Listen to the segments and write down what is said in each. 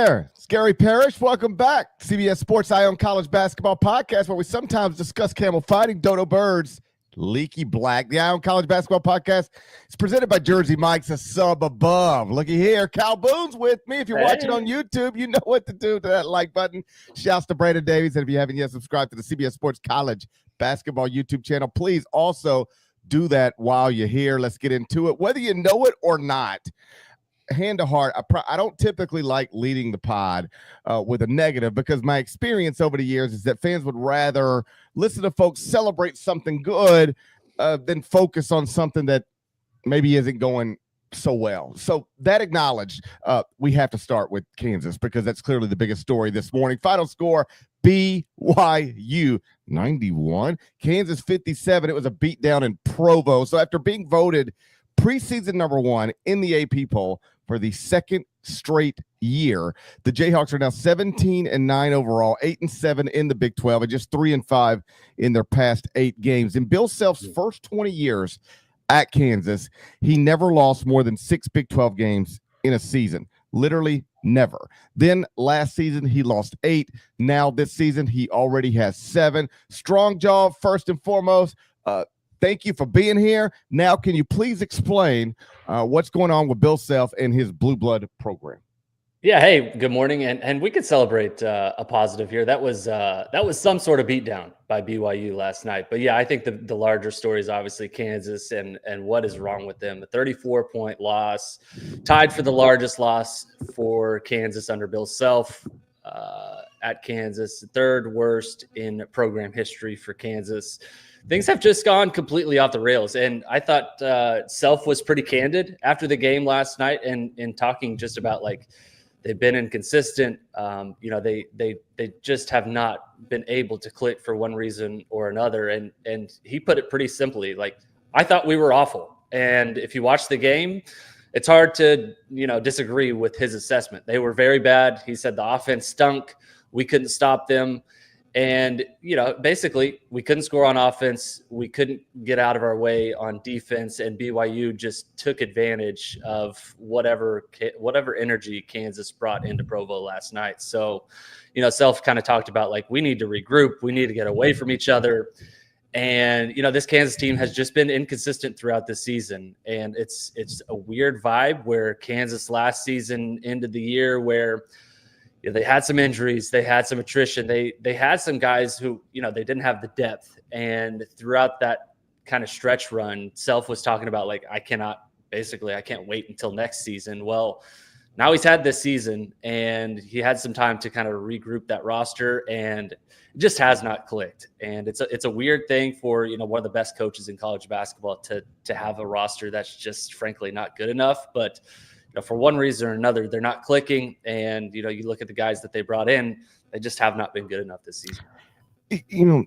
there. It's Gary Parrish. Welcome back. CBS Sports Eye on College Basketball Podcast, where we sometimes discuss camel fighting, dodo birds, leaky black. The Eye on College Basketball Podcast is presented by Jersey Mike's, a sub above. Looky here. Cal Boone's with me. If you're watching on YouTube, you know what to do to that like button. Shouts to Brandon Davies. And if you haven't yet subscribed to the CBS Sports College Basketball YouTube channel, please also do that while you're here. Let's get into it. Whether you know it or not, hand to heart, I don't typically like leading the pod with a negative, because my experience over the years is that fans would rather listen to folks celebrate something good than focus on something that maybe isn't going so well. So that acknowledged, we have to start with Kansas, because that's clearly the biggest story this morning. Final score, BYU 91, Kansas 57. It was a beatdown in Provo. So after being voted preseason number one in the AP poll for the second straight year, the Jayhawks are now 17-9 overall, 8-7 in the Big 12, and just 3-5 in their past 8 games. In Bill Self's first 20 years at Kansas, he never lost more than 6 Big 12 games in a season. Literally never. Then last season, he lost 8. Now this season, he already has 7. Strong job, first and foremost. Thank you for being here. Now, can you please explain what's going on with Bill Self and his Blue Blood program? Yeah. Hey, good morning. And we could celebrate a positive here. That was some sort of beatdown by BYU last night. But yeah, I think the larger story is obviously Kansas and what is wrong with them. A 34-point loss, tied for the largest loss for Kansas under Bill Self at Kansas, third worst in program history for Kansas. Things have just gone completely off the rails. And I thought Self was pretty candid after the game last night and talking just about, like, they've been inconsistent. They just have not been able to click for one reason or another. And he put it pretty simply, like, I thought we were awful. And if you watch the game, it's hard to, disagree with his assessment. They were very bad. He said the offense stunk. We couldn't stop them. And, basically we couldn't score on offense. We couldn't get out of our way on defense. And BYU just took advantage of whatever energy Kansas brought into Provo last night. So, Self kind of talked about, like, we need to regroup. We need to get away from each other. And, this Kansas team has just been inconsistent throughout the season. And it's a weird vibe where Kansas last season ended the year where they had some injuries, they had some attrition, they had some guys who, they didn't have the depth. And throughout that kind of stretch run, Self was talking about, like, I can't wait until next season. Well, now he's had this season and he had some time to kind of regroup that roster, and it just has not clicked. And it's a weird thing for, one of the best coaches in college basketball to have a roster that's just frankly not good enough. But for one reason or another, they're not clicking. And, you look at the guys that they brought in, they just have not been good enough this season.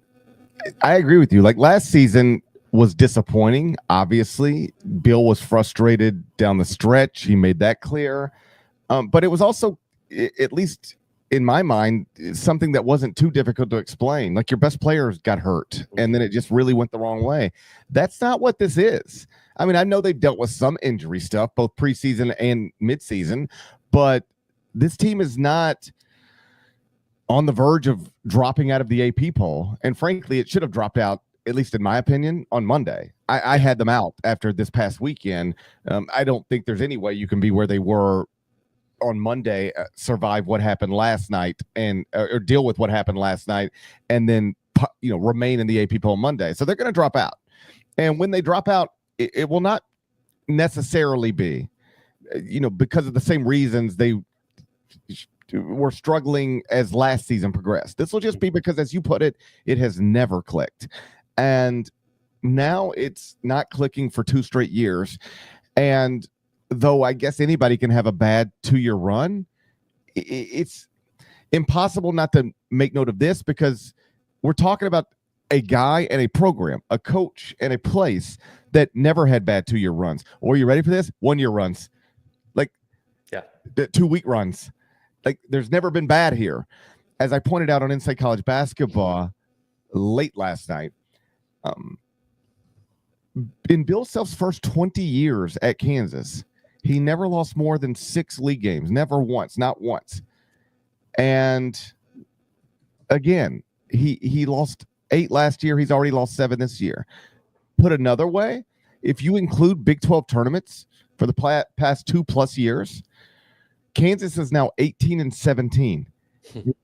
I agree with you. Like, last season was disappointing. Obviously, Bill was frustrated down the stretch. He made that clear. But it was also, at least in my mind, something that wasn't too difficult to explain. Like, your best players got hurt, and then it just really went the wrong way. That's not what this is. I mean, I know they've dealt with some injury stuff, both preseason and midseason, but this team is not on the verge of dropping out of the AP poll. And frankly, it should have dropped out, at least in my opinion, on Monday. I had them out after this past weekend. I don't think there's any way you can be where they were on Monday, survive what happened last night, and or deal with what happened last night, and then remain in the AP poll Monday. So they're going to drop out. And when they drop out, it will not necessarily be, because of the same reasons they were struggling as last season progressed. This will just be because, as you put it, it has never clicked. And now it's not clicking for 2 straight years. And though I guess anybody can have a bad 2-year run, it's impossible not to make note of this, because we're talking about a guy and a program, a coach and a place that never had bad 2-year runs. Or, you ready for this? 1-year runs, like 2-week runs. Like, there's never been bad here. As I pointed out on Inside College Basketball late last night, in Bill Self's first 20 years at Kansas, he never lost more than 6 league games. Never once, not once. And again, he lost 8 last year. He's already lost 7 this year. Put another way, if you include Big 12 tournaments for the past 2+ years, Kansas is now 18-17.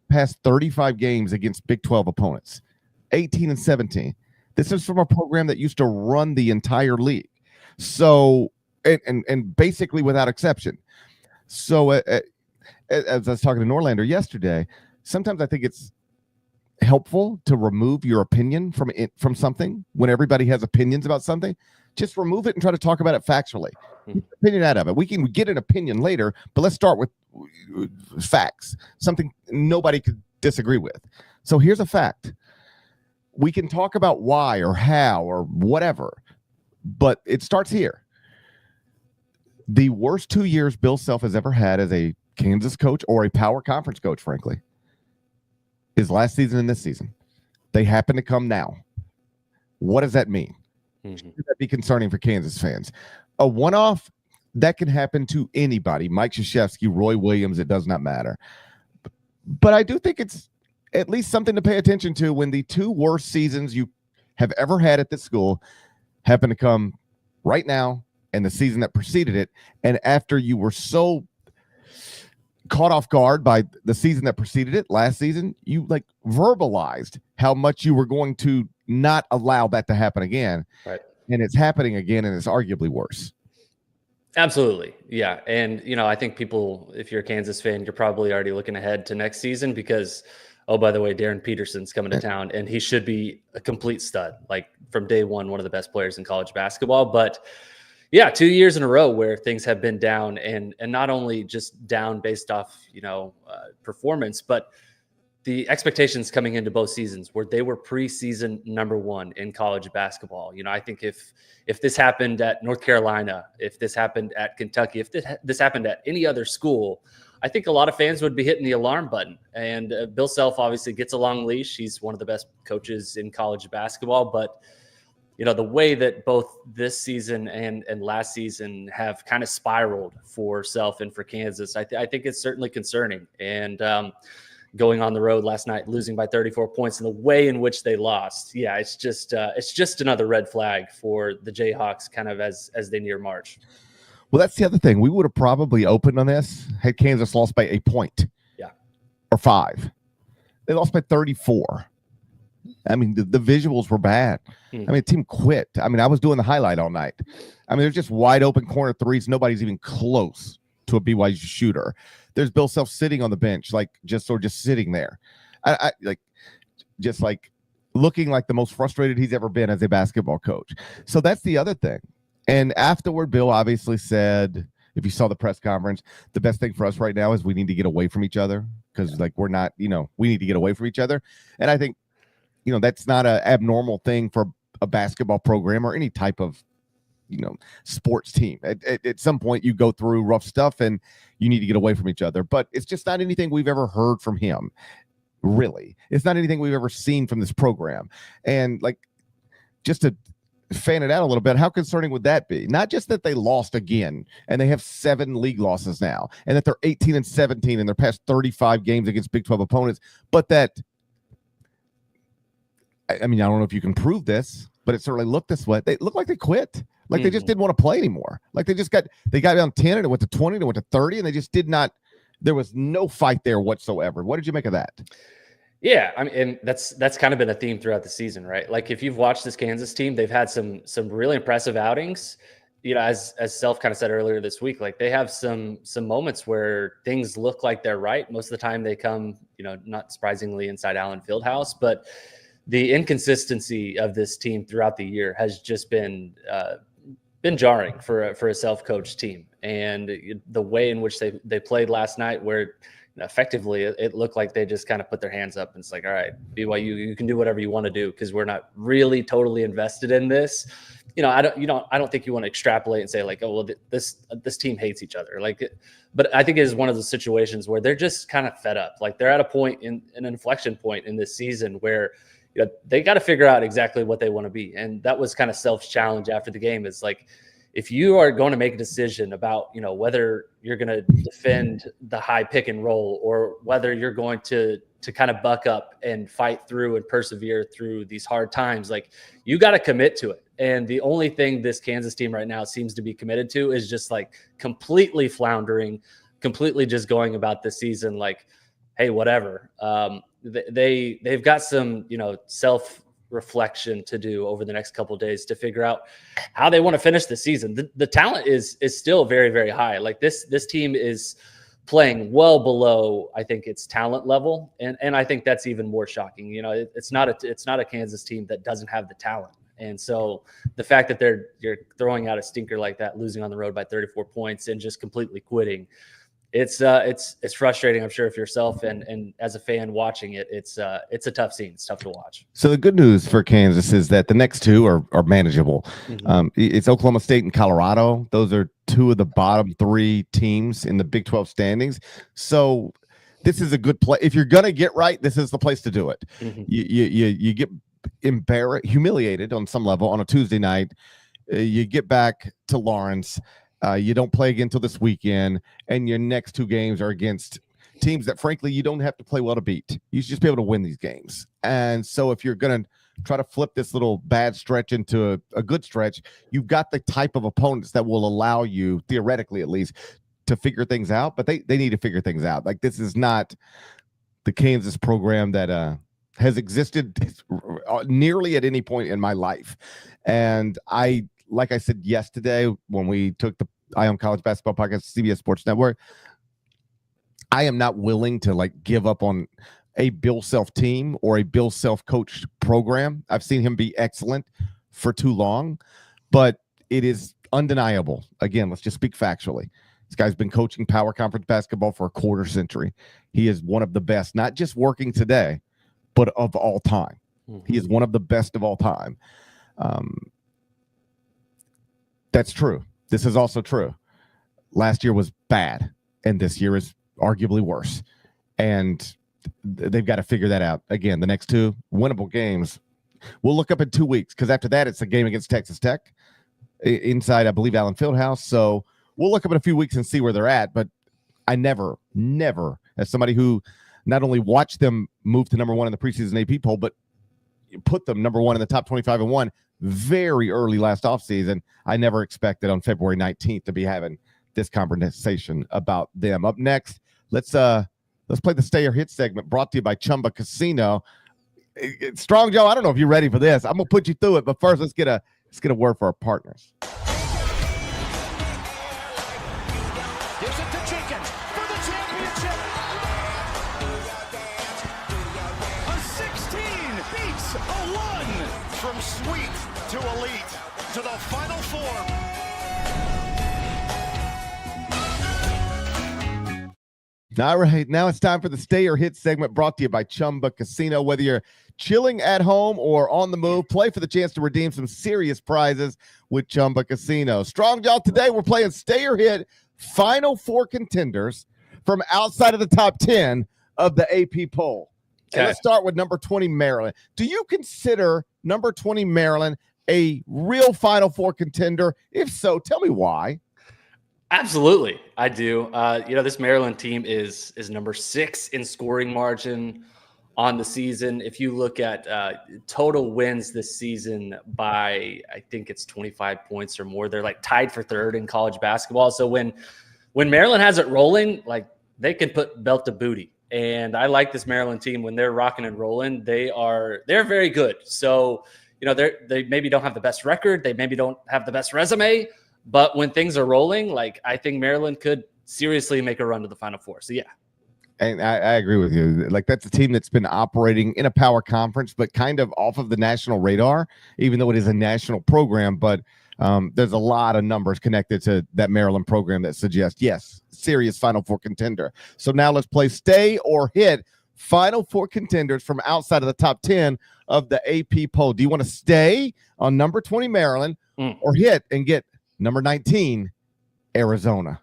Past 35 games against Big 12 opponents. 18-17. This is from a program that used to run the entire league. So, and basically without exception. So, as I was talking to Norlander yesterday, sometimes I think it's helpful to remove your opinion from something when everybody has opinions about something. Just remove it and try to talk about it factually. Opinion out of it. We can get an opinion later, but let's start with facts, something nobody could disagree with. So here's a fact. We can talk about why or how or whatever, but it starts here. The worst 2 years Bill Self has ever had as a Kansas coach or a power conference coach, frankly, is last season and this season. They happen to come now. What does that mean? Should that be concerning for Kansas fans? A one-off, that can happen to anybody. Mike Krzyzewski, Roy Williams, it does not matter. But I do think it's at least something to pay attention to when the 2 worst seasons you have ever had at this school happen to come right now and the season that preceded it. And after you were so caught off guard by the season that preceded it last season, you like verbalized how much you were going to not allow that to happen again. Right. And it's happening again, and it's arguably worse. Absolutely. Yeah. And, I think people, if you're a Kansas fan, you're probably already looking ahead to next season because, oh, by the way, Darren Peterson's coming to town and he should be a complete stud, like from day one of the best players in college basketball. But yeah, 2 years in a row where things have been down and not only just down based off, performance, but the expectations coming into both seasons where they were preseason number 1 in college basketball. I think if this happened at North Carolina, if this happened at Kentucky, if this happened at any other school, I think a lot of fans would be hitting the alarm button. And Bill Self obviously gets a long leash. He's one of the best coaches in college basketball, but the way that both this season and last season have kind of spiraled for Self and for Kansas, I think it's certainly concerning. And going on the road last night, losing by 34 points and the way in which they lost. Yeah, it's just another red flag for the Jayhawks kind of as they near March. Well, that's the other thing. We would have probably opened on this had Kansas lost by a point. Yeah. Or 5. They lost by 34. I mean, the visuals were bad. I mean, the team quit. I mean, I was doing the highlight all night. I mean, there's just wide open corner threes. Nobody's even close to a BYU shooter. There's Bill Self sitting on the bench, just sitting there. I just looking like the most frustrated he's ever been as a basketball coach. So that's the other thing. And afterward, Bill obviously said, if you saw the press conference, the best thing for us right now is we need to get away from each other because we're not, we need to get away from each other. And I think, that's not an abnormal thing for a basketball program or any type of, sports team. At some point you go through rough stuff and you need to get away from each other, but it's just not anything we've ever heard from him. Really. It's not anything we've ever seen from this program. And just to fan it out a little bit, how concerning would that be? Not just that they lost again and they have 7 league losses now and that they're 18-17 in their past 35 games against Big 12 opponents, but that, I mean, I don't know if you can prove this, but it certainly looked this way. They looked like they quit. They just didn't want to play anymore. They got down 10 and it went to 20 and it went to 30 and they just did not, there was no fight there whatsoever. What did you make of that? Yeah, I mean, and that's kind of been a theme throughout the season, right? If you've watched this Kansas team, they've had some really impressive outings. As Self kind of said earlier this week, they have some moments where things look like they're right. Most of the time they come, not surprisingly inside Allen Fieldhouse, but the inconsistency of this team throughout the year has just been jarring for a self-coached team. And the way in which they played last night, where effectively it looked like they just kind of put their hands up and it's all right, BYU, you can do whatever you want to do because we're not really totally invested in this. I don't think you want to extrapolate and say oh, well, this team hates each other. But I think it is one of those situations where they're just kind of fed up. They're at a point an inflection point in this season where they got to figure out exactly what they want to be. And that was kind of Self's challenge after the game is if you are going to make a decision about, whether you're going to defend the high pick and roll or whether you're going to kind of buck up and fight through and persevere through these hard times, like you got to commit to it. And the only thing this Kansas team right now seems to be committed to is just like completely floundering, completely just going about the season like, hey, whatever. They've got some, self-reflection to do over the next couple of days to figure out how they want to finish the season. The talent is still very, very high. Like this team is playing well below, I think, its talent level, and I think that's even more shocking. It's not a Kansas team that doesn't have the talent. And so the fact that you're throwing out a stinker like that, losing on the road by 34 points and just completely quitting, it's frustrating, I'm sure, for yourself and as a fan watching it, it's a tough scene. It's tough to watch. So the good news for Kansas is that the next two are manageable. Mm-hmm. It's Oklahoma State and Colorado. Those are two of the bottom three teams in the Big 12 standings. So this is a good play. If you're gonna get right, this is the place to do it. Mm-hmm. You get humiliated on some level on a Tuesday night. You get back to Lawrence. You don't play again until this weekend, and your next two games are against teams that, frankly, you don't have to play well to beat. You should just be able to win these games. And so if you're going to try to flip this little bad stretch into a good stretch, you've got the type of opponents that will allow you, theoretically at least, to figure things out. But they need to figure things out. Like, this is not the Kansas program that has existed nearly at any point in my life. And like I said yesterday when we took the Eye on College Basketball podcast, CBS Sports Network, I am not willing to give up on a Bill Self team or a Bill Self coached program. I've seen him be excellent for too long, but it is undeniable. Again, let's just speak factually. This guy's been coaching power conference basketball for a quarter century. He is one of the best, not just working today, but of all time. Mm-hmm. He is one of the best of all time. That's true. This is also true. Last year was bad, and this year is arguably worse. And they've got to figure that out. Again, the next two winnable games, we'll look up in 2 weeks, because after that, it's a game against Texas Tech inside, I believe, Allen Fieldhouse. So we'll look up in a few weeks and see where they're at. But I never, as somebody who not only watched them move to number one in the preseason AP poll, but put them number one in the top 25 and one very early last offseason, I never expected on February 19th to be having this conversation about them. Up next, let's play the Stay or Hit segment brought to you by Chumba Casino. Strong Joe, I don't know if you're ready for this. I'm gonna put you through it, but first let's get a word for our partners. Gives it to Jenkins for the championship. A 16 beats a 1. From sweet to elite to the Final Four. All right, now it's time for the Stay or Hit segment brought to you by Chumba Casino. Whether you're chilling at home or on the move, play for the chance to redeem some serious prizes with Chumba Casino. Strong Job, today we're playing Stay or Hit Final Four Contenders from outside of the top 10 of the AP poll. Okay. And let's start with number 20, Maryland. Do you consider number 20, Maryland, a real Final Four contender? If so, tell me why. Absolutely, I do. This Maryland team is number 6 in scoring margin on the season. If you look at total wins this season by, I think it's 25 points or more, they're tied for 3rd in college basketball. So when Maryland has it rolling, they can put belt to booty. And I like this Maryland team when they're rocking and rolling. They're very good. So, they maybe don't have the best record. They maybe don't have the best resume. But when things are rolling, I think Maryland could seriously make a run to the Final Four. So, yeah. And I agree with you. That's a team that's been operating in a power conference, but kind of off of the national radar, even though it is a national program. But there's a lot of numbers connected to that Maryland program that suggest, yes, serious Final Four contender. So now let's play Stay or Hit Final Four contenders from outside of the top 10 of the AP poll. Do you want to stay on number 20 Maryland or hit and get number 19 Arizona?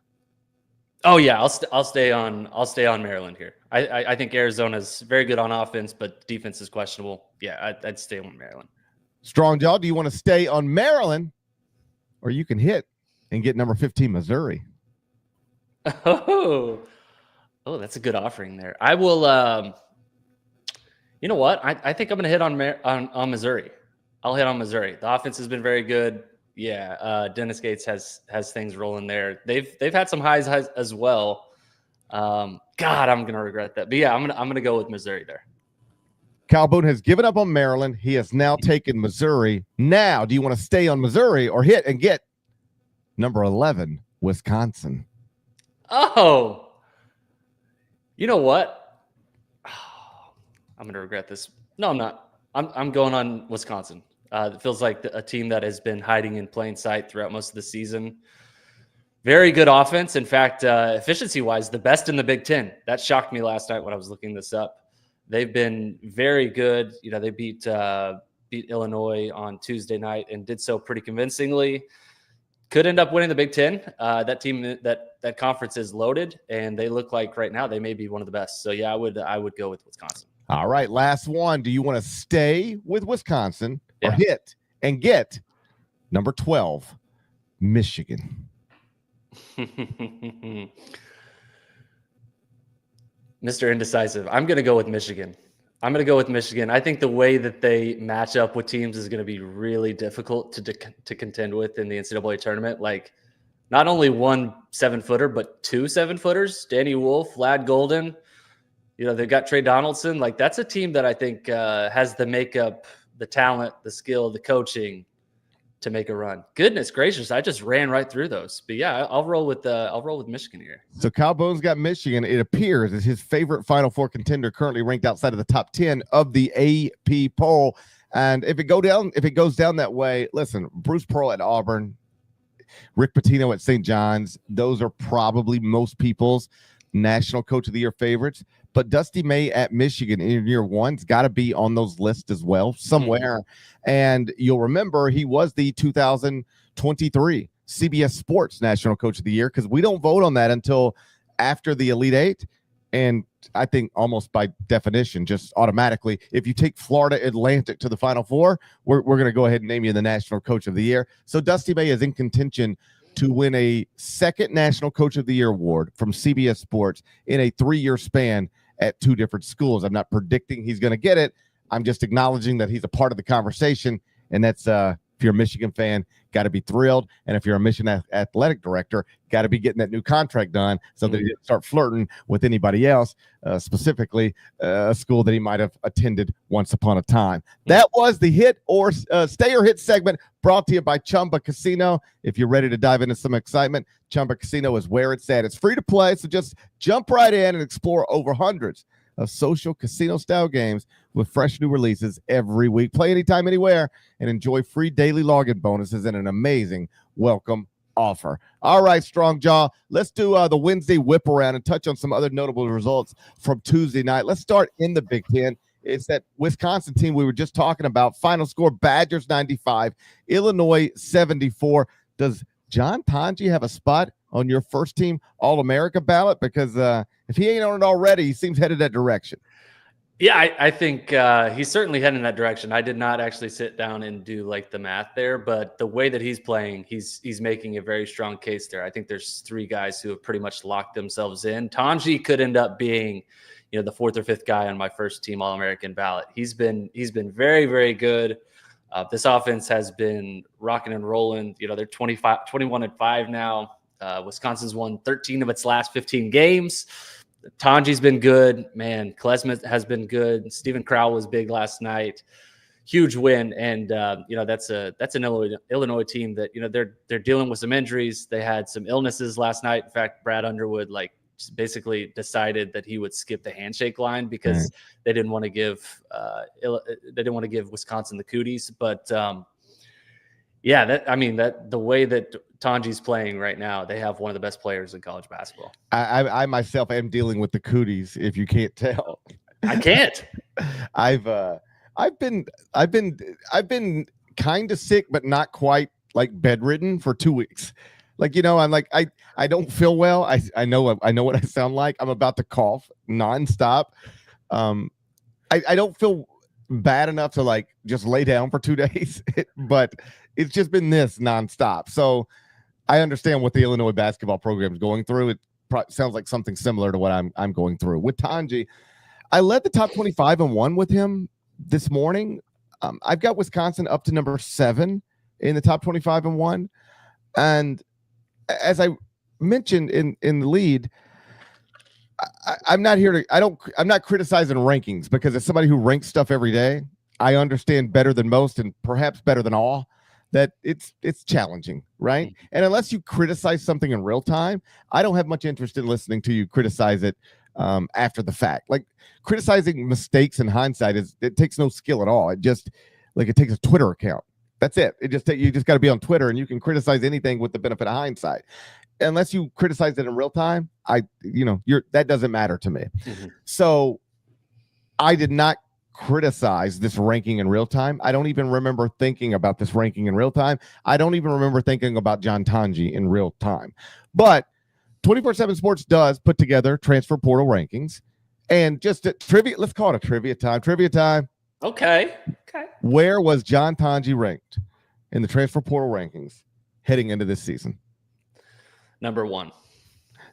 Oh yeah, I'll stay on Maryland here. I think Arizona's very good on offense, but defense is questionable. Yeah, I'd stay on Maryland. Strong Jaw, do you want to stay on Maryland or you can hit and get number 15 Missouri. Oh, that's a good offering there. I will. You know what? I think I'm going to hit on Missouri. I'll hit on Missouri. The offense has been very good. Yeah, Dennis Gates has things rolling there. They've had some highs as well. God, I'm going to regret that. But yeah, I'm gonna go with Missouri there. Calhoun has given up on Maryland. He has now taken Missouri. Now, do you want to stay on Missouri or hit and get number 11 Wisconsin? Oh, you know what? I'm going to regret this. No, I'm not. I'm going on Wisconsin. It feels like a team that has been hiding in plain sight throughout most of the season. Very good offense. In fact, efficiency-wise, the best in the Big Ten. That shocked me last night when I was looking this up. They've been very good. You know, they beat Illinois on Tuesday night and did so pretty convincingly. Could end up winning the Big Ten. That team, that conference is loaded, and they look like right now they may be one of the best. So yeah, I would go with Wisconsin. All right, last one. Do you want to stay with Wisconsin or hit and get number 12 Michigan? Mr. Indecisive. I'm going to go with Michigan. I think the way that they match up with teams is going to be really difficult to contend with in the NCAA tournament. Like, not only one 7-footer, but 2 7-footers. Danny Wolf, Lad Golden. You know, they've got Trey Donaldson. Like, that's a team that I think has the makeup, the talent, the skill, the coaching to make a run. Goodness gracious, I just ran right through those. But yeah, I'll roll with Michigan here. So Calhoun's got Michigan. It appears as his favorite Final Four contender, currently ranked outside of the top 10 of the AP poll. And if it goes down that way, listen, Bruce Pearl at Auburn, Rick Pitino at St. John's, those are probably most people's National Coach of the Year favorites. But Dusty May at Michigan in year one's got to be on those lists as well somewhere. Mm-hmm. And you'll remember he was the 2023 CBS Sports National Coach of the Year, because we don't vote on that until after the Elite Eight. And I think almost by definition, just automatically, if you take Florida Atlantic to the Final Four, we're going to go ahead and name you the National Coach of the Year. So Dusty May is in contention to win a second National Coach of the Year award from CBS Sports in a 3-year span at 2 different schools. I'm not predicting he's going to get it. I'm just acknowledging that he's a part of the conversation. And that's, if you're a Michigan fan, got to be thrilled. And if you're a Michigan athletic director, got to be getting that new contract done so that he didn't start flirting with anybody else, specifically a school that he might have attended once upon a time. That was the hit or stay or hit segment brought to you by Chumba Casino. If you're ready to dive into some excitement, Chumba Casino is where it's at. It's free to play, so just jump right in and explore over hundreds of social casino-style games with fresh new releases every week. Play anytime, anywhere, and enjoy free daily login bonuses and an amazing welcome offer. All right, Strong Jaw, let's do the Wednesday whip around and touch on some other notable results from Tuesday night. Let's start in the Big Ten. It's that Wisconsin team we were just talking about. Final score, Badgers 95, Illinois 74. Does John Tonji have a spot on your first team All-America ballot? Because if he ain't on it already, he seems headed that direction. Yeah, I think he's certainly heading in that direction. I did not actually sit down and do like the math there, but the way that he's playing, he's making a very strong case there. I think there's 3 guys who have pretty much locked themselves in. Tonji could end up being, you know, the 4th or 5th guy on my first team All-American ballot. He's been very, very good. This offense has been rocking and rolling. You know, they're 21-5 now. Wisconsin's won 13 of its last 15 games. Tonji's been good, man. Klesmith has been good. Stephen Crowell was big last night. Huge win, and you know, that's an Illinois team that, you know, they're dealing with some injuries. They had some illnesses last night. In fact, Brad Underwood basically decided that he would skip the handshake line because they didn't want to give Wisconsin the cooties. But yeah, the way that Tonji's playing right now, they have one of the best players in college basketball. I myself am dealing with the cooties, if you can't tell. I can't. I've been kind of sick, but not quite, like bedridden for 2 weeks. Like, you know, I'm like, I don't feel well. I know what I sound like. I'm about to cough nonstop. I don't feel bad enough to like just lay down for 2 days, but it's just been this nonstop. So I understand what the Illinois basketball program is going through. It sounds like something similar to what I'm going through with Tanji. I led the top 25 and won with him this morning. I've got Wisconsin up to number 7 in the top 25 and 1. And as I mentioned in the lead, I'm not here to, I'm not criticizing rankings, because as somebody who ranks stuff every day, I understand better than most and perhaps better than all that it's challenging, right? And unless you criticize something in real time, I don't have much interest in listening to you criticize it after the fact. Like, criticizing mistakes in hindsight it takes no skill at all. It just, like, it takes a Twitter account. That's it. You just got to be on Twitter and you can criticize anything with the benefit of hindsight. Unless you criticize it in real time, that doesn't matter to me. Mm-hmm. So I did not criticize this ranking in real time. I don't even remember thinking about this ranking in real time. I don't even remember thinking about John Tanji in real time. But 24/7 Sports does put together transfer portal rankings. And just trivia, let's call it a trivia time. Trivia time. Okay. Where was John Tanji ranked in the transfer portal rankings heading into this season? Number 1.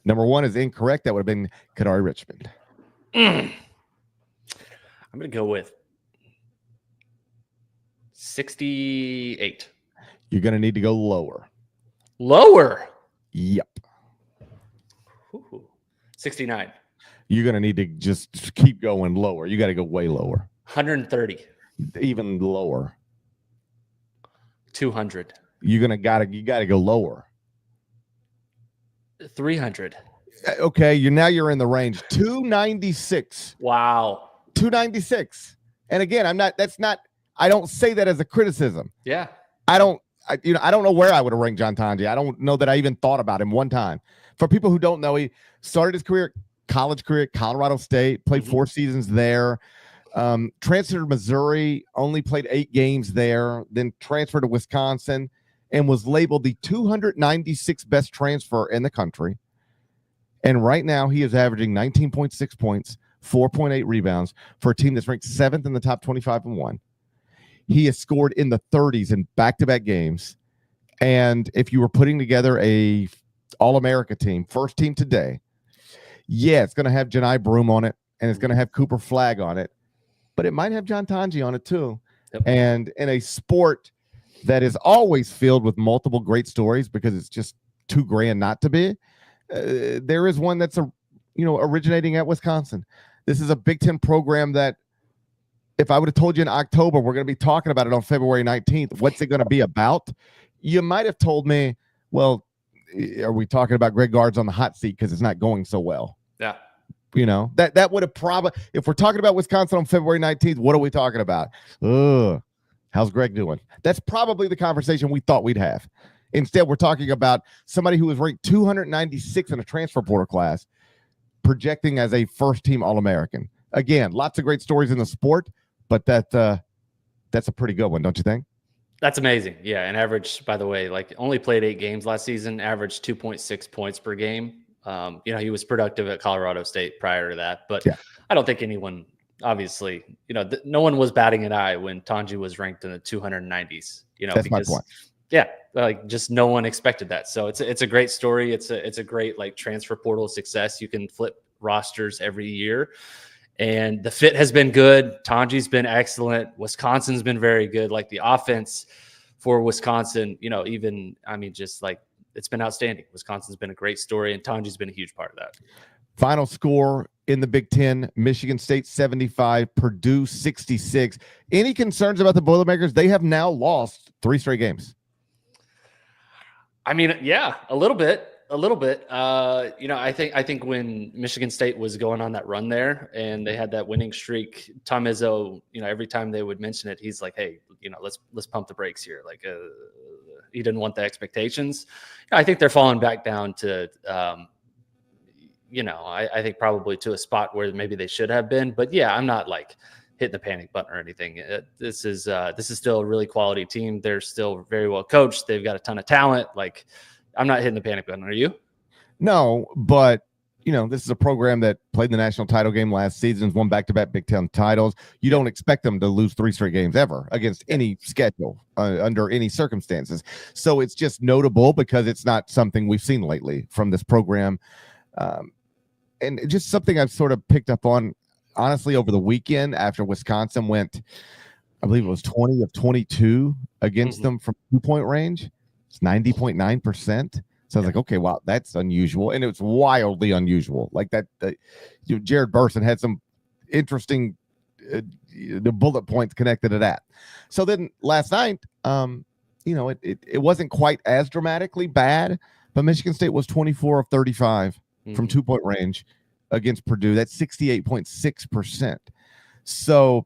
Number 1 is incorrect. That would have been Kadari Richmond. I'm going to go with 68. You're going to need to go lower. Lower? Yep. Ooh. 69. You're going to need to just keep going lower. You got to go way lower. 130. Even lower. 200. You got to go lower. 300. Okay, you're in the range. 296. Wow. 296. And again, I don't say that as a criticism. Yeah. I don't know where I would have ranked John Tanji. I don't know that I even thought about him one time. For people who don't know, he started his college career at Colorado State, played 4 seasons there, transferred to Missouri, only played 8 games there, then transferred to Wisconsin, and was labeled the 296th best transfer in the country. And right now he is averaging 19.6 points, 4.8 rebounds for a team that's ranked 7th in the top 25 and 1. He has scored in the 30s in back-to-back games. And if you were putting together a All-America team, first team today, yeah, it's going to have Janai Broom on it, and it's going to have Cooper Flagg on it, but it might have John Tanji on it too. Yep. And in a sport that is always filled with multiple great stories because it's just too grand not to be, there is one that's originating at Wisconsin. This is a Big Ten program that, if I would have told you in October we're going to be talking about it on February 19th, what's it going to be about? You might have told me, well, are we talking about Greg Gard's on the hot seat because it's not going so well? Yeah. That would have probably, if we're talking about Wisconsin on February 19th, what are we talking about? How's Greg doing? That's probably the conversation we thought we'd have. Instead, we're talking about somebody who was ranked 296 in a transfer portal class, projecting as a first-team All-American. Again, lots of great stories in the sport, but that's a pretty good one, don't you think? That's amazing. Yeah, and average, by the way, only played 8 games last season, averaged 2.6 points per game. He was productive at Colorado State prior to that, but yeah. I don't think anyone, obviously, no one was batting an eye when Tanji was ranked in the 290s. That's my point. Yeah, just no one expected that. So it's a great story. It's a great transfer portal success. You can flip rosters every year. And the fit has been good. Tanji's been excellent. Wisconsin's been very good. The offense for Wisconsin, it's been outstanding. Wisconsin's been a great story, and Tanji's been a huge part of that. Final score in the Big Ten: Michigan State 75, Purdue 66. Any concerns about the Boilermakers? They have now lost 3 straight games. Yeah, a little bit. I think when Michigan State was going on that run there and they had that winning streak, Tom Izzo, every time they would mention it, he's like, hey, let's pump the brakes here. He didn't want the expectations. I think they're falling back down to, I think probably to a spot where maybe they should have been. But yeah, I'm not hitting the panic button or anything. This is still a really quality team. They're still very well coached. They've got a ton of talent. I'm not hitting the panic button. Are you? No, but this is a program that played the national title game last season, won back-to-back Big Ten titles. You don't expect them to lose 3 straight games ever against any schedule under any circumstances. So it's just notable because it's not something we've seen lately from this program. And just something I've sort of picked up on, honestly, over the weekend after Wisconsin went, I believe it was 20 of 22 against them from 2-point range. It's 90.9%. So I was like, okay, wow, that's unusual. And it was wildly unusual. Like that, Jared Burson had some interesting the bullet points connected to that. So then last night, it wasn't quite as dramatically bad, but Michigan State was 24 of 35 from 2-point range against Purdue. That's 68.6%. So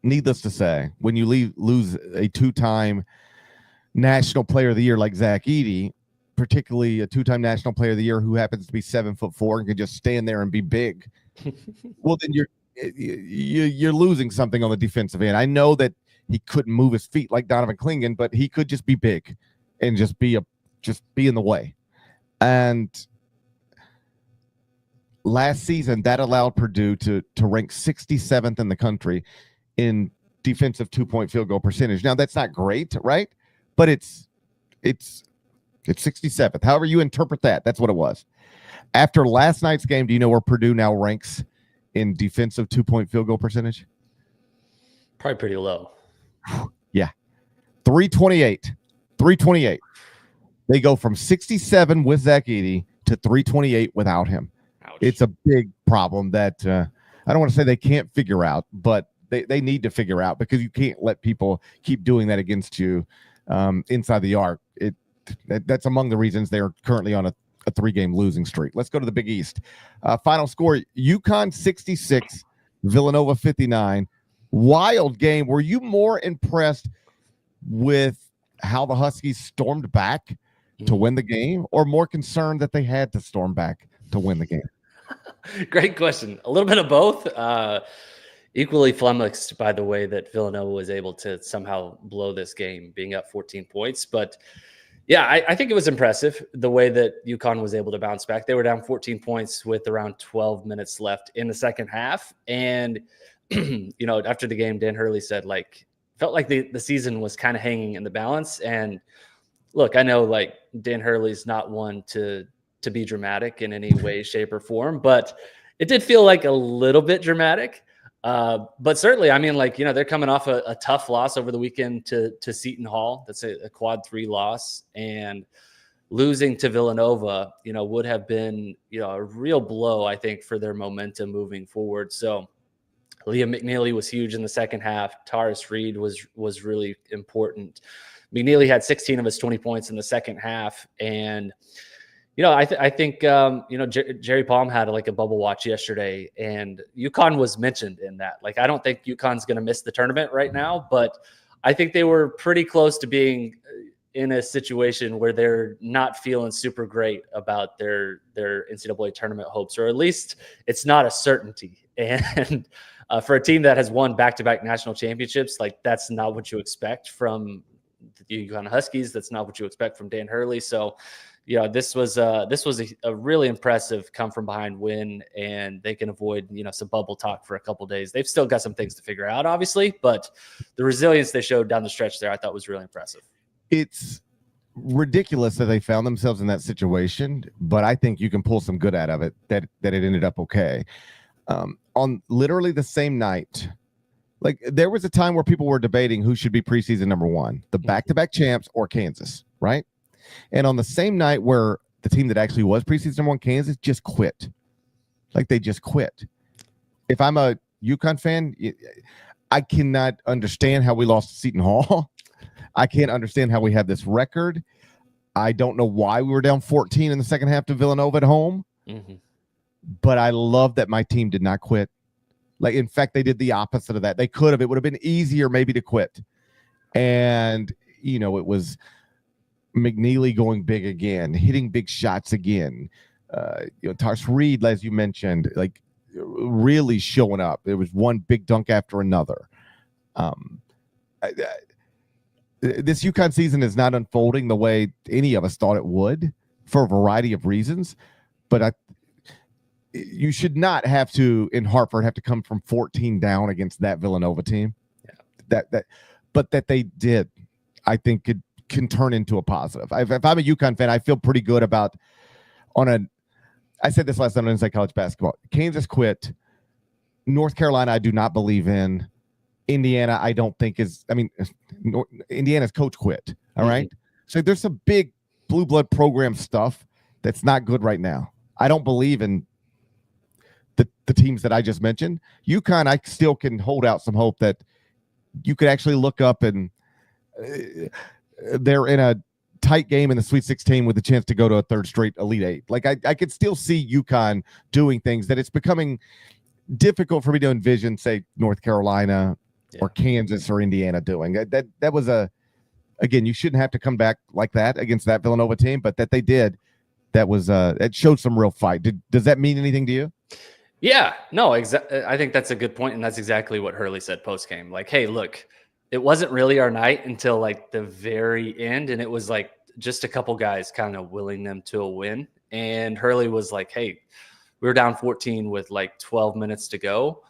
needless to say, when you lose a 2-time National Player of the Year like Zach Edey, particularly a 2-time National Player of the Year who happens to be 7'4" and can just stand there and be big, well, then you're losing something on the defensive end. I know that he couldn't move his feet like Donovan Clingan, but he could just be big and just be in the way. And last season, that allowed Purdue to rank 67th in the country in defensive 2-point field goal percentage. Now that's not great, right? But it's 67th. However you interpret that, that's what it was. After last night's game, do you know where Purdue now ranks in defensive 2-point field goal percentage? Probably pretty low. Yeah. 328. They go from 67 with Zach Edey to 328 without him. Ouch. It's a big problem that I don't want to say they can't figure out, but they need to figure out, because you can't let people keep doing that against you inside the arc. That's among the reasons they're currently on a 3-game losing streak. Let's go to the Big East. Final score, UConn 66, Villanova 59. Wild game. Were you more impressed with how the Huskies stormed back to win the game, or more concerned that they had to storm back to win the game? Great question. A little bit of both. Equally flummoxed by the way that Villanova was able to somehow blow this game, being up 14 points. But yeah, I think it was impressive the way that UConn was able to bounce back. They were down 14 points with around 12 minutes left in the second half. And, after the game, Dan Hurley said, felt like the season was kind of hanging in the balance. And look, I know Dan Hurley's not one to be dramatic in any way, shape, or form, but it did feel like a little bit dramatic. But certainly, they're coming off a tough loss over the weekend to Seton Hall. That's a quad 3 loss, and losing to Villanova, would have been, a real blow, I think, for their momentum moving forward. So Liam McNeely was huge in the second half. Taurus Reed was really important. McNeely had 16 of his 20 points in the second half. And, I think Jerry Palm had a bubble watch yesterday, and UConn was mentioned in that. I don't think UConn's going to miss the tournament right now, but I think they were pretty close to being in a situation where they're not feeling super great about their NCAA tournament hopes, or at least it's not a certainty. And for a team that has won back-to-back national championships, that's not what you expect from the UConn Huskies. That's not what you expect from Dan Hurley. So, this was a really impressive come from behind win, and they can avoid, some bubble talk for a couple of days. They've still got some things to figure out, obviously, but the resilience they showed down the stretch there, I thought was really impressive. It's ridiculous that they found themselves in that situation, but I think you can pull some good out of it, that it ended up okay. On literally the same night, there was a time where people were debating who should be preseason number 1, the back-to-back champs or Kansas, right? And on the same night where the team that actually was preseason number 1, Kansas, just quit. They just quit. If I'm a UConn fan, I cannot understand how we lost to Seton Hall. I can't understand how we have this record. I don't know why we were down 14 in the second half to Villanova at home. But I love that my team did not quit. In fact, they did the opposite of that. They could have. It would have been easier maybe to quit. And, it was McNeely going big again, hitting big shots again. Taurus Reed, as you mentioned, really showing up. There was one big dunk after another. This UConn season is not unfolding the way any of us thought it would, for a variety of reasons. but you should not have to, in Hartford, have to come from 14 down against that Villanova team. Yeah. But that they did, I think can turn into a positive. If I'm a UConn fan, I feel pretty good about I said this last night on Inside College Basketball. Kansas quit. North Carolina, I do not believe in. Indiana, I don't think Indiana's coach quit. All right. So there's some big blue blood program stuff that's not good right now. I don't believe in the teams that I just mentioned. UConn, I still can hold out some hope that you could actually look up and they're in a tight game in the Sweet 16 with a chance to go to a third straight Elite Eight. Like I could still see UConn doing things that it's becoming difficult for me to envision, say, North Carolina or Kansas or Indiana doing. That was again, you shouldn't have to come back like that against that Villanova team, but that they did, it showed some real fight. Does that mean anything to you? Yeah, no, I think that's a good point, and that's exactly what Hurley said post-game. Like, hey, look, it wasn't really our night until like the very end, and it was like just a couple guys kind of willing them to a win. And Hurley was like, hey, we were down 14 with like 12 minutes to go.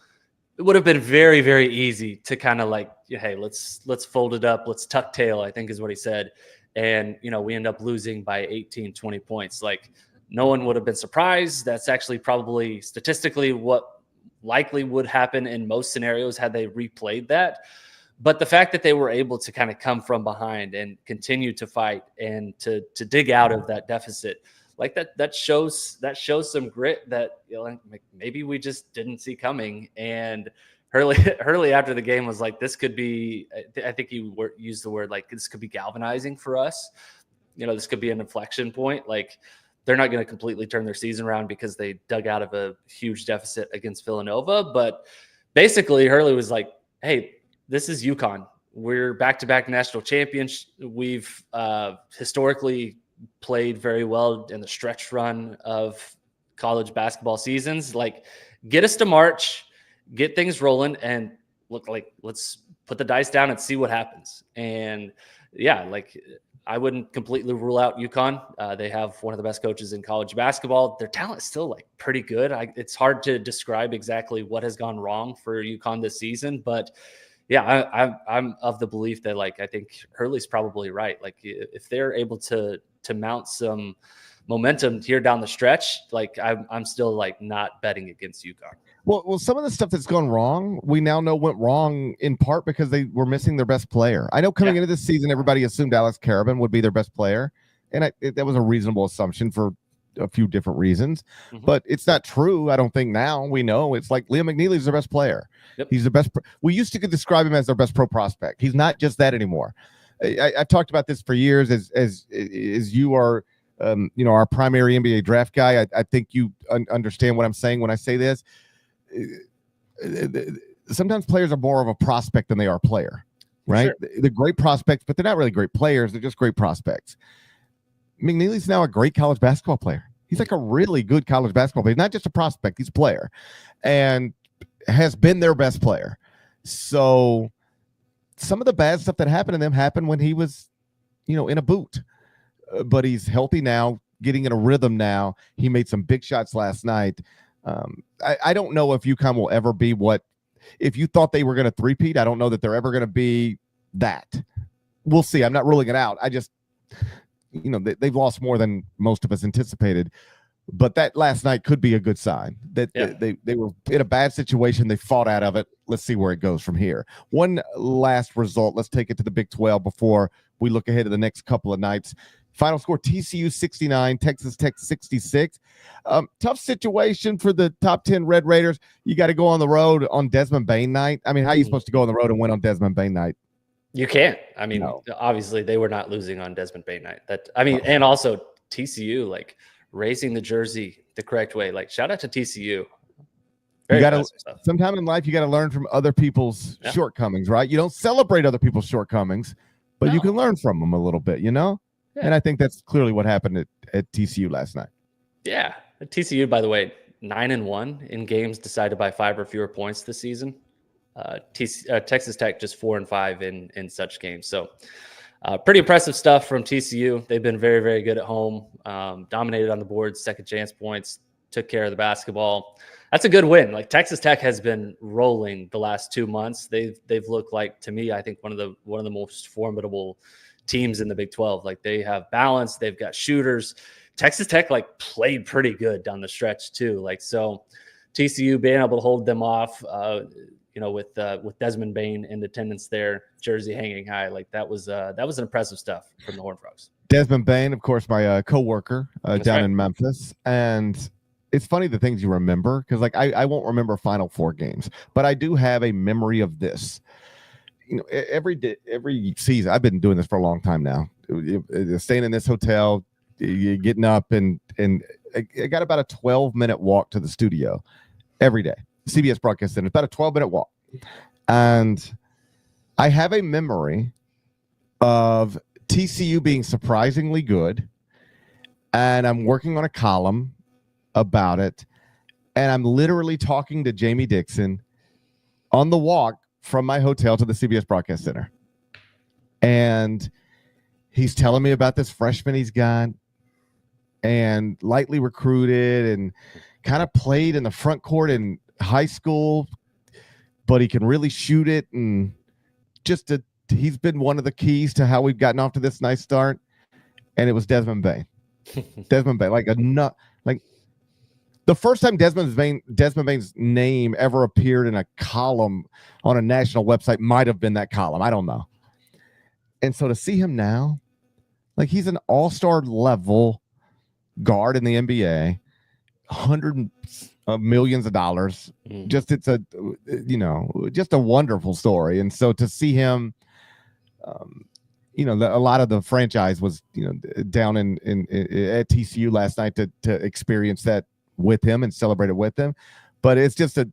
It would have been very, very easy to kind of like, hey, let's fold it up, let's tuck tail, I think is what he said. And, we end up losing by 18, 20 points. Like, no one would have been surprised. That's actually probably statistically what likely would happen in most scenarios had they replayed that. But the fact that they were able to kind of come from behind and continue to fight and to dig out of that deficit, like that shows some grit that maybe we just didn't see coming. And Hurley after the game was like, this could be, I think he used the word like, this could be galvanizing for us. This could be an inflection point. Like, they're not going to completely turn their season around because they dug out of a huge deficit against Villanova. But basically, Hurley was like, hey, this is UConn. We're back-to-back national champions. We've historically played very well in the stretch run of college basketball seasons. Like, get us to March, get things rolling, and let's put the dice down and see what happens. And yeah, like, I wouldn't completely rule out UConn. They have one of the best coaches in college basketball. Their talent is still like pretty good. It's hard to describe exactly what has gone wrong for UConn this season, but yeah, I'm of the belief that I think Hurley's probably right. Like, if they're able to mount some momentum here down the stretch, I'm still not betting against UConn. Well, some of the stuff that's gone wrong, we now know went wrong in part because they were missing their best player. I know coming into this season, everybody assumed Alex Karabin would be their best player, and that was a reasonable assumption for a few different reasons, but it's not true. I don't think now we know it's like Liam McNeely's their best player. Yep. He's the best. We used to describe him as their best pro prospect. He's not just that anymore. I've talked about this for years as you are, our primary NBA draft guy. I think you understand what I'm saying when I say this. Sometimes players are more of a prospect than they are a player, right? Sure. They're great prospects, but they're not really great players. They're just great prospects. McNeely's now a great college basketball player. He's like a really good college basketball player. He's not just a prospect, he's a player and has been their best player. So some of the bad stuff that happened to them happened when he was, in a boot. But he's healthy now, getting in a rhythm now. He made some big shots last night. I don't know if UConn will ever be if you thought they were going to three-peat, I don't know that they're ever going to be that. We'll see. I'm not ruling it out. I just, they've lost more than most of us anticipated, but that last night could be a good sign that they were in a bad situation. They fought out of it. Let's see where it goes from here. One last result. Let's take it to the Big 12 before we look ahead to the next couple of nights. Final score, TCU 69, Texas Tech 66. Tough situation for the top 10 Red Raiders. You got to go on the road on Desmond Bain night. I mean, how are you supposed to go on the road and win on Desmond Bain night? You can't. I mean, Obviously they were not losing on Desmond Bain night. And also TCU, raising the jersey the correct way. Shout out to TCU. You got to, sometime in life, you got to learn from other people's shortcomings, right? You don't celebrate other people's shortcomings, but you can learn from them a little bit, Yeah. And I think that's clearly what happened at TCU last night. Yeah. TCU, by the way, 9-1 in games decided by 5 or fewer points this season. Texas Tech just 4-5 in such games. So Pretty impressive stuff from TCU. They've been very, very good at home, dominated on the board, second chance points, took care of the basketball. That's a good win. Like Texas Tech has been rolling the last 2 months. They've looked like, to me, I think one of the most formidable teams in the Big 12. Like they have balance, they've got shooters. Texas Tech like played pretty good down the stretch too. Like so, TCU being able to hold them off, with Desmond Bain in attendance there, jersey hanging high, like that was impressive stuff from the Horned Frogs. Desmond Bain, of course, my coworker down in Memphis, and it's funny the things you remember because like I won't remember Final Four games, but I do have a memory of this. Every season, I've been doing this for a long time now. Staying in this hotel, you're getting up, and I got about a 12-minute walk to the studio every day. CBS Broadcast Center, about a 12-minute walk. And I have a memory of TCU being surprisingly good, and I'm working on a column about it, and I'm literally talking to Jamie Dixon on the walk from my hotel to the CBS Broadcast Center. And he's telling me about this freshman he's got and lightly recruited and kind of played in the front court in high school, but he can really shoot it. And he's been one of the keys to how we've gotten off to this nice start. And it was Desmond Bain. Desmond Bain, like the first time Desmond Bain's name ever appeared in a column on a national website might have been that column. I don't know. And so to see him now, like he's an all-star level guard in the NBA, hundreds of millions of dollars. Just it's a wonderful story. And so to see him, a lot of the franchise was down in at TCU last night to experience that with him and celebrate it with him. But it's just a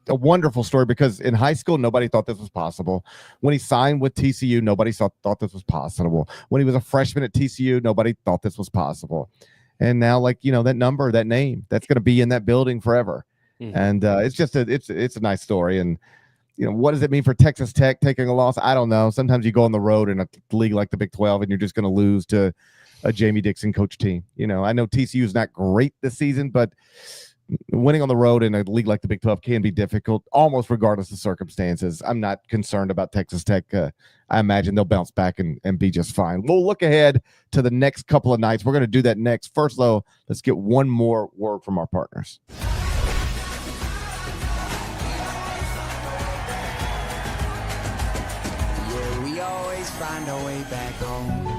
wonderful story because in high school, nobody thought this was possible. When he signed with TCU, nobody thought this was possible. When he was a freshman at TCU, nobody thought this was possible. And now, that name, that's going to be in that building forever. Mm-hmm. And it's a nice story. And, what does it mean for Texas Tech taking a loss? I don't know. Sometimes you go on the road in a league like the Big 12 and you're just going to lose to a Jamie Dixon coach team. I know TCU is not great this season, but winning on the road in a league like the Big 12 can be difficult, almost regardless of circumstances. I'm not concerned about Texas Tech. I imagine they'll bounce back and be just fine. We'll look ahead to the next couple of nights. We're going to do that next. First, though, let's get one more word from our partners. Yeah, we always find our way back home.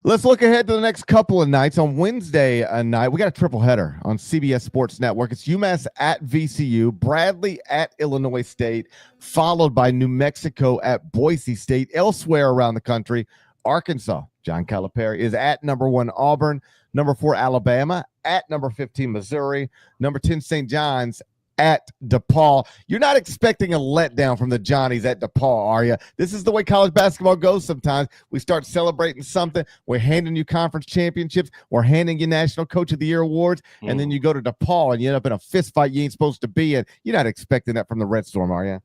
Let's look ahead to the next couple of nights. On Wednesday night, we got a triple header on CBS Sports Network. It's UMass at VCU, Bradley at Illinois State, followed by New Mexico at Boise State. Elsewhere around the country, Arkansas, John Calipari, is at number 1 Auburn, number 4 Alabama, at number 15 Missouri, number 10 St. John's, at DePaul. You're not expecting a letdown from the Johnnies at DePaul, are you? This is the way college basketball goes sometimes. We start celebrating something. We're handing you conference championships. We're handing you National Coach of the Year awards. And then you go to DePaul and you end up in a fist fight you ain't supposed to be in. You're not expecting that from the Red Storm, are you?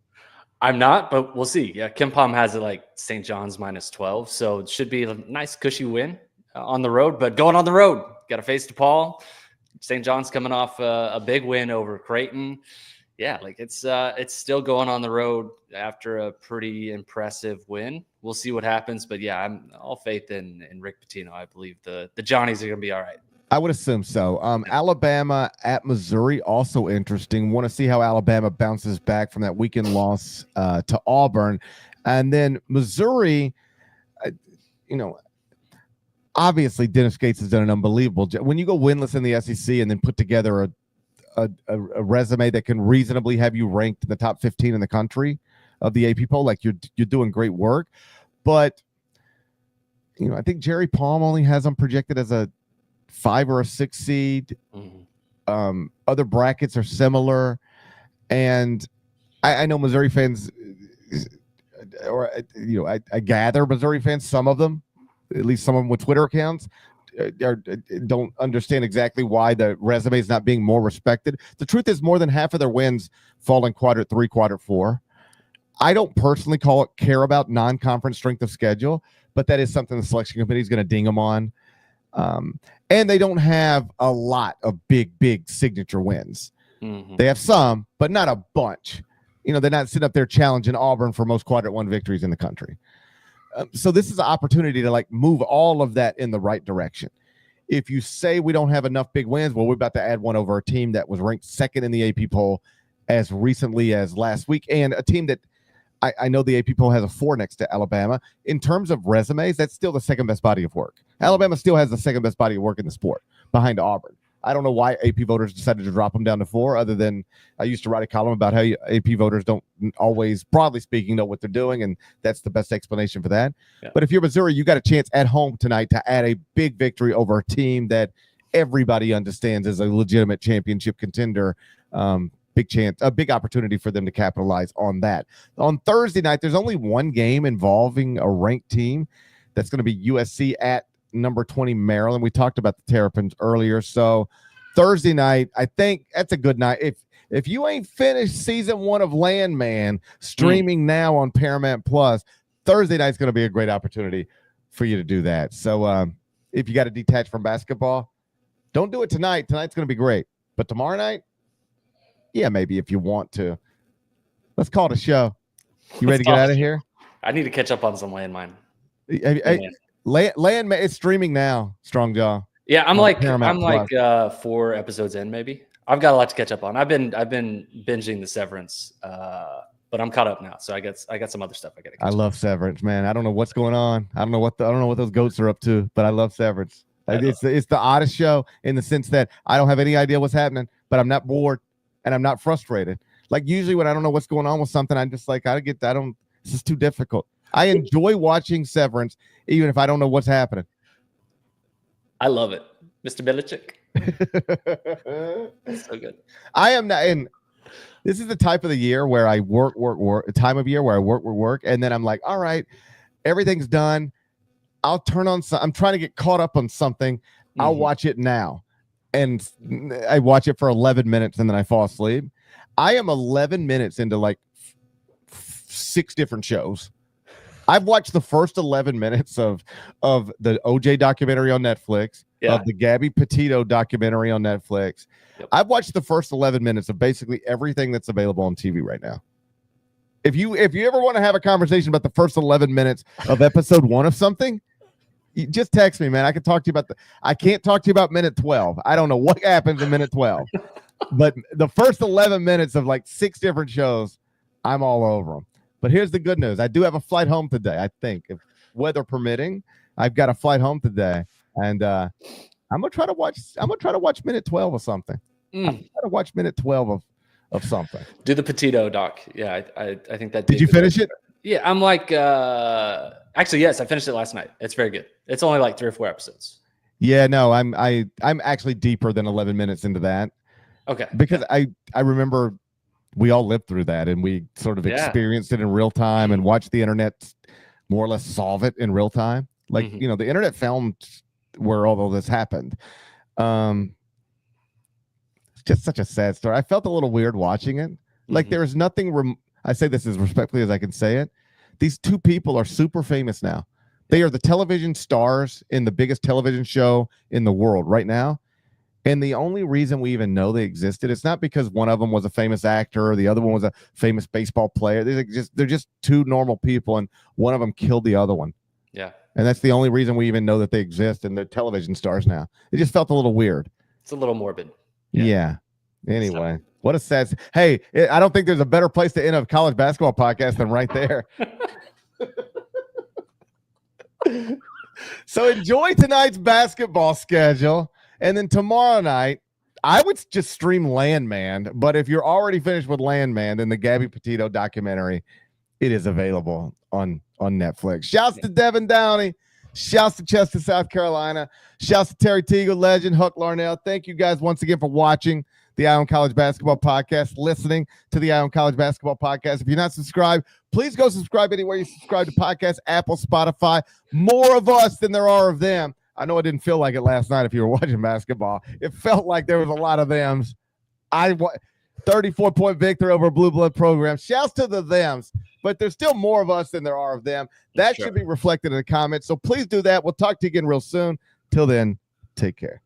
I'm not, but we'll see. Yeah, Kim Pom has it like St. John's -12. So it should be a nice, cushy win on the road. But going on the road, got to face DePaul. St. John's coming off a big win over Creighton. Yeah, like it's still going on the road after a pretty impressive win. We'll see what happens, but yeah, I'm all faith in Rick Pitino. I believe the Johnnies are going to be all right. I would assume so. Alabama at Missouri, also interesting. Want to see how Alabama bounces back from that weekend loss to Auburn. And then Missouri, obviously, Dennis Gates has done an unbelievable job. When you go winless in the SEC and then put together a resume that can reasonably have you ranked in the top 15 in the country of the AP poll, like you're doing great work. But I think Jerry Palm only has them projected as a 5 or a 6 seed. Mm-hmm. Other brackets are similar, and I know Missouri fans, or I gather Missouri fans, some of them. At least some of them with Twitter accounts, don't understand exactly why the resume is not being more respected. The truth is more than half of their wins fall in quadrant 3, quadrant 4. I don't personally care about non-conference strength of schedule, but that is something the selection committee is going to ding them on. And they don't have a lot of big signature wins. Mm-hmm. They have some, but not a bunch. They're not sitting up there challenging Auburn for most quadrant 1 victories in the country. So this is an opportunity to move all of that in the right direction. If you say we don't have enough big wins, well, we're about to add one over a team that was ranked second in the AP poll as recently as last week, and a team that I know the AP poll has a 4 next to Alabama. In terms of resumes, that's still the second best body of work. Alabama still has the second best body of work in the sport behind Auburn. I don't know why AP voters decided to drop them down to 4, other than I used to write a column about how AP voters don't always, broadly speaking, know what they're doing, and that's the best explanation for that. Yeah. But if you're Missouri, you got a chance at home tonight to add a big victory over a team that everybody understands is a legitimate championship contender. Big chance, a big opportunity for them to capitalize on that. On Thursday night, there's only one game involving a ranked team. That's going to be USC at number 20 Maryland. We talked about the Terrapins earlier. So Thursday night, I think that's a good night. If you ain't finished season 1 of Landman streaming now on Paramount Plus, Thursday night's going to be a great opportunity for you to do that. So if you got to detach from basketball, don't do it tonight. Tonight's going to be great. But tomorrow night, yeah, maybe if you want to. Let's call it a show. You ready to get out of here? I need to catch up on some Landmine. Landman is streaming now. Strong Jaw. Yeah, I'm like 4 episodes in, maybe. I've got a lot to catch up on. I've been binging the Severance, but I'm caught up now. So I got some other stuff I got to catch up. I love Severance, man. I don't know what's going on. I don't know what those goats are up to, but I love Severance. It's the oddest show in the sense that I don't have any idea what's happening, but I'm not bored. And I'm not frustrated. Usually when I don't know what's going on with something, I'm just this is too difficult. I enjoy watching Severance, even if I don't know what's happening. I love it. Mr. Belichick. That's so good. I am not in. This is the type of the year where I work, time of year where I work. And then I'm like, all right, everything's done. I'll turn on I'm trying to get caught up on something. I'll watch it now. And I watch it for 11 minutes and then I fall asleep. I am 11 minutes into 6 different shows. I've watched the first 11 minutes of the OJ documentary on Netflix, of the Gabby Petito documentary on Netflix. Yep. I've watched the first 11 minutes of basically everything that's available on TV right now. If you ever want to have a conversation about the first 11 minutes of episode 1 of something, you just text me, man. I can talk to you about I can't talk to you about minute 12. I don't know what happens in minute 12, but the first 11 minutes of 6 different shows, I'm all over them. But here's the good news. I do have a flight home today. I think, if weather permitting, I've got a flight home today, and I'm gonna try to watch minute 12 or something. I'm gonna try to watch minute 12 of something. Do the Petito doc. Yeah, I think that. Did you finish it? Yeah, I'm actually, yes, I finished it last night. It's very good. It's only 3 or 4 episodes. Yeah, no, I'm actually deeper than 11 minutes into that. Okay. Because I remember we all lived through that and we sort of experienced it in real time and watched the internet more or less solve it in real time. The internet found where all of this happened. It's just such a sad story. I felt a little weird watching it. There is nothing I say this as respectfully as I can say it. These 2 people are super famous now. They are the television stars in the biggest television show in the world right now. And the only reason we even know they existed, it's not because one of them was a famous actor or the other one was a famous baseball player. They're just 2 normal people, and one of them killed the other one. Yeah. And that's the only reason we even know that they exist, and they're television stars now. It just felt a little weird. It's a little morbid. Yeah. Anyway, what a sad. Hey, I don't think there's a better place to end a college basketball podcast than right there. So enjoy tonight's basketball schedule. And then tomorrow night, I would just stream Landman. But if you're already finished with Landman, then the Gabby Petito documentary, it is available on Netflix. Shouts to Devin Downey. Shouts to Chester, South Carolina. Shouts to Terry Teagle, legend, Huck Larnell. Thank you guys once again for watching the Eye on College Basketball Podcast, listening to the Eye on College Basketball Podcast. If you're not subscribed, please go subscribe anywhere you subscribe to podcasts, Apple, Spotify. More of us than there are of them. I know it didn't feel like it last night if you were watching basketball. It felt like there was a lot of thems. 34-point victory over Blue Blood program. Shouts to the thems, but there's still more of us than there are of them. That should be reflected in the comments. So please do that. We'll talk to you again real soon. Till then, take care.